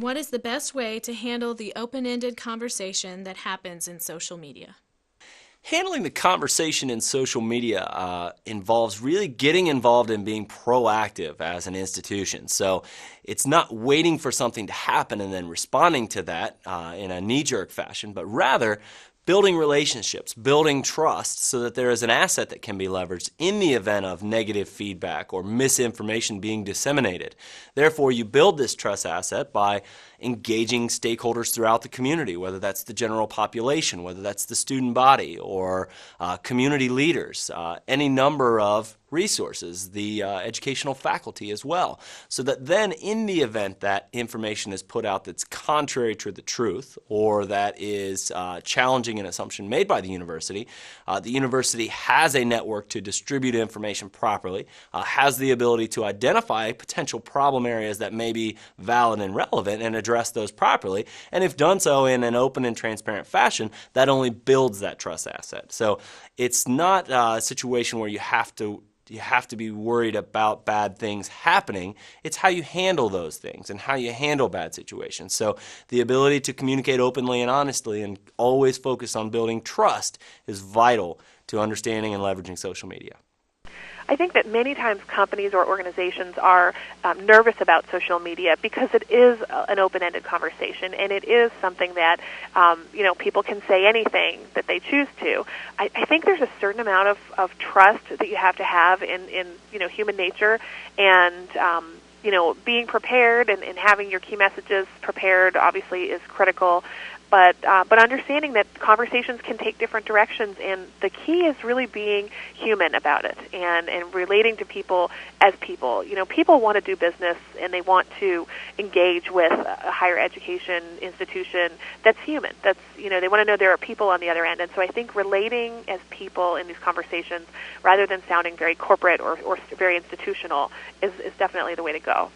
What is the best way to handle the open-ended conversation that happens in social media? Handling the conversation in social media involves really getting involved and being proactive as an institution. So it's not waiting for something to happen and then responding to that in a knee-jerk fashion, but rather building relationships, building trust so that there is an asset that can be leveraged in the event of negative feedback or misinformation being disseminated. Therefore, you build this trust asset by engaging stakeholders throughout the community, whether that's the general population, whether that's the student body, or community leaders, any number of resources, the educational faculty as well, so that then in the event that information is put out that's contrary to the truth or that is challenging an assumption made by the university has a network to distribute information properly, has the ability to identify potential problem areas that may be valid and relevant and address those properly, and if done so in an open and transparent fashion, that only builds that trust asset. So it's not a situation where you have to be worried about bad things happening. It's how you handle those things and how you handle bad situations. So the ability to communicate openly and honestly and always focus on building trust is vital to understanding and leveraging social media. I think that many times companies or organizations are nervous about social media because it is an open-ended conversation, and it is something that people can say anything that they choose to. I think there's a certain amount of trust that you have to have in human nature, and being prepared and having your key messages prepared obviously is critical. But understanding that conversations can take different directions, and the key is really being human about it and relating to people as people. People want to do business and they want to engage with a higher education institution that's human. That's they want to know there are people on the other end. And so I think relating as people in these conversations, rather than sounding very corporate or very institutional, is definitely the way to go.